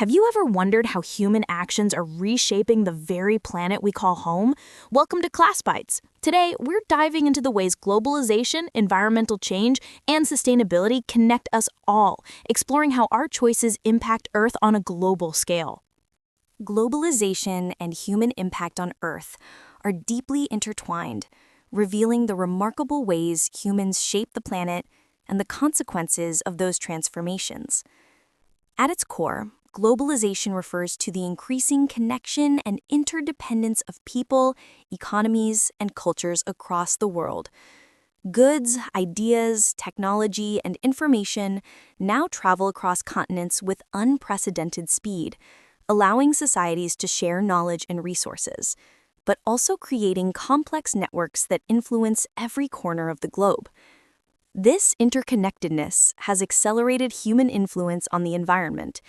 Have you ever wondered how human actions are reshaping the very planet we call home? Welcome to Class Bites. Today, we're diving into the ways globalization, environmental change, and sustainability connect us all, exploring how our choices impact Earth on a global scale. Globalization and human impact on Earth are deeply intertwined, revealing the remarkable ways humans shape the planet and the consequences of those transformations. At its core, globalization refers to the increasing connection and interdependence of people, economies, and cultures across the world. Goods, ideas, technology, and information now travel across continents with unprecedented speed, allowing societies to share knowledge and resources, but also creating complex networks that influence every corner of the globe. This interconnectedness has accelerated human influence on the environment,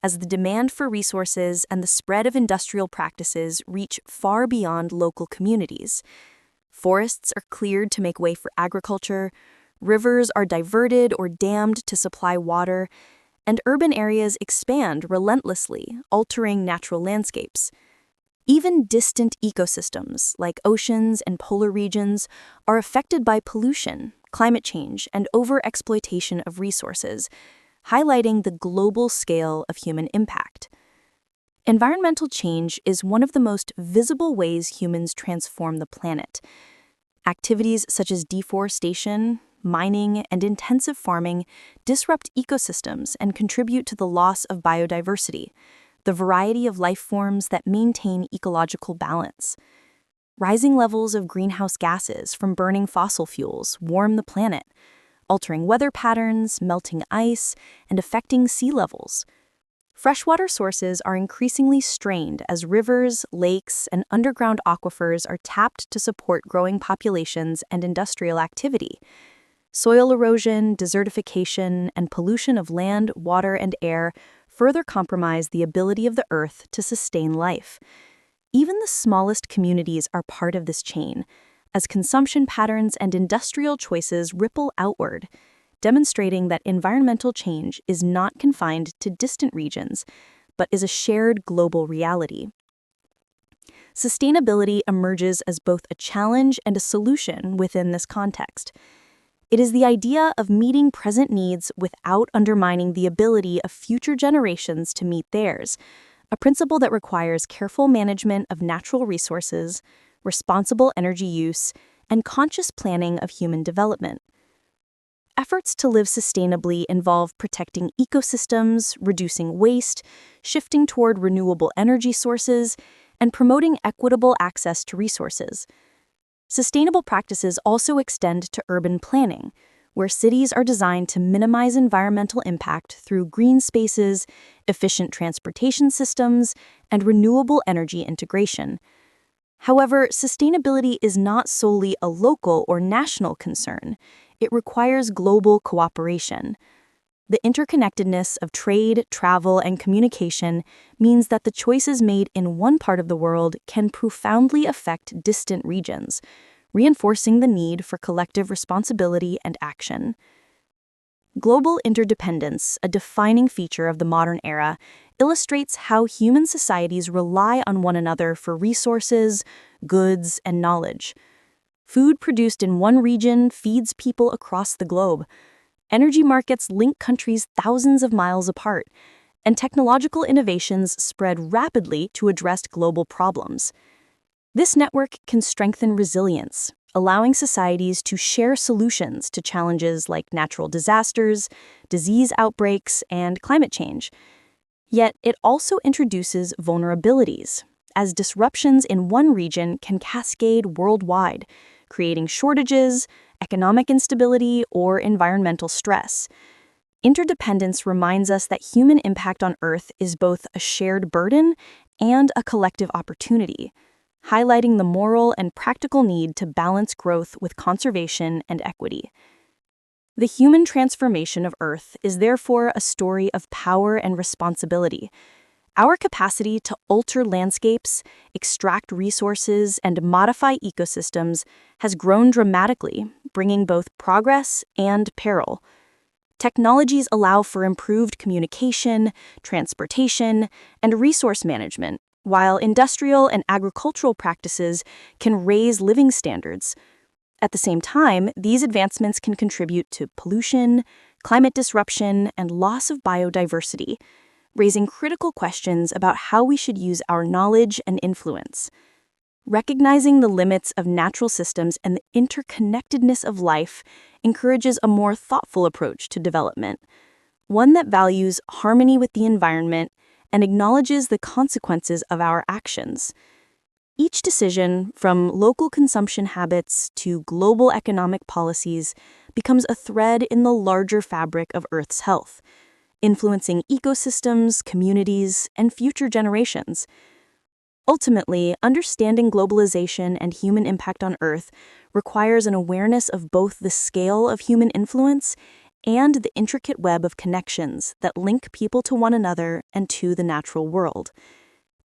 as the demand for resources and the spread of industrial practices reach far beyond local communities. Forests are cleared to make way for agriculture, rivers are diverted or dammed to supply water, and urban areas expand relentlessly, altering natural landscapes. Even distant ecosystems, like oceans and polar regions, are affected by pollution, climate change, and overexploitation of resources, highlighting the global scale of human impact. Environmental change is one of the most visible ways humans transform the planet. Activities such as deforestation, mining, and intensive farming disrupt ecosystems and contribute to the loss of biodiversity, the variety of life forms that maintain ecological balance. Rising levels of greenhouse gases from burning fossil fuels warm the planet, altering weather patterns, melting ice, and affecting sea levels. Freshwater sources are increasingly strained as rivers, lakes, and underground aquifers are tapped to support growing populations and industrial activity. Soil erosion, desertification, and pollution of land, water, and air further compromise the ability of the Earth to sustain life. Even the smallest communities are part of this chain, as consumption patterns and industrial choices ripple outward, demonstrating that environmental change is not confined to distant regions, but is a shared global reality. Sustainability emerges as both a challenge and a solution within this context. It is the idea of meeting present needs without undermining the ability of future generations to meet theirs, a principle that requires careful management of natural resources, responsible energy use, and conscious planning of human development. Efforts to live sustainably involve protecting ecosystems, reducing waste, shifting toward renewable energy sources, and promoting equitable access to resources. Sustainable practices also extend to urban planning, where cities are designed to minimize environmental impact through green spaces, efficient transportation systems, and renewable energy integration. However, sustainability is not solely a local or national concern. It requires global cooperation. The interconnectedness of trade, travel, and communication means that the choices made in one part of the world can profoundly affect distant regions, reinforcing the need for collective responsibility and action. Global interdependence, a defining feature of the modern era, illustrates how human societies rely on one another for resources, goods, and knowledge. Food produced in one region feeds people across the globe. Energy markets link countries thousands of miles apart, and technological innovations spread rapidly to address global problems. This network can strengthen resilience, allowing societies to share solutions to challenges like natural disasters, disease outbreaks, and climate change. Yet it also introduces vulnerabilities, as disruptions in one region can cascade worldwide, creating shortages, economic instability, or environmental stress. Interdependence reminds us that human impact on Earth is both a shared burden and a collective opportunity, highlighting the moral and practical need to balance growth with conservation and equity. The human transformation of Earth is therefore a story of power and responsibility. Our capacity to alter landscapes, extract resources, and modify ecosystems has grown dramatically, bringing both progress and peril. Technologies allow for improved communication, transportation, and resource management, while industrial and agricultural practices can raise living standards. At the same time, these advancements can contribute to pollution, climate disruption, and loss of biodiversity, raising critical questions about how we should use our knowledge and influence. Recognizing the limits of natural systems and the interconnectedness of life encourages a more thoughtful approach to development, one that values harmony with the environment and acknowledges the consequences of our actions. Each decision, from local consumption habits to global economic policies, becomes a thread in the larger fabric of Earth's health, influencing ecosystems, communities, and future generations. Ultimately, understanding globalization and human impact on Earth requires an awareness of both the scale of human influence and the intricate web of connections that link people to one another and to the natural world.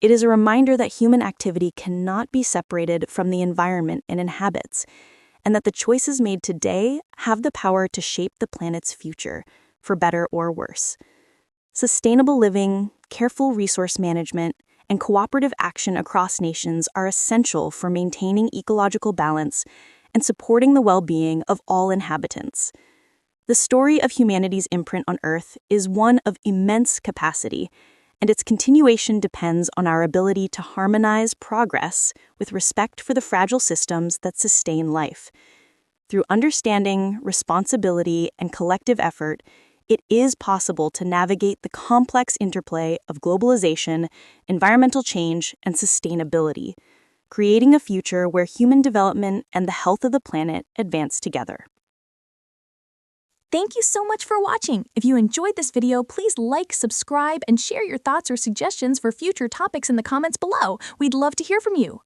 It is a reminder that human activity cannot be separated from the environment it inhabits, and that the choices made today have the power to shape the planet's future, for better or worse. Sustainable living, careful resource management, and cooperative action across nations are essential for maintaining ecological balance and supporting the well-being of all inhabitants. The story of humanity's imprint on Earth is one of immense capacity, and its continuation depends on our ability to harmonize progress with respect for the fragile systems that sustain life. Through understanding, responsibility, and collective effort, it is possible to navigate the complex interplay of globalization, environmental change, and sustainability, creating a future where human development and the health of the planet advance together. Thank you so much for watching. If you enjoyed this video, please like, subscribe, and share your thoughts or suggestions for future topics in the comments below. We'd love to hear from you.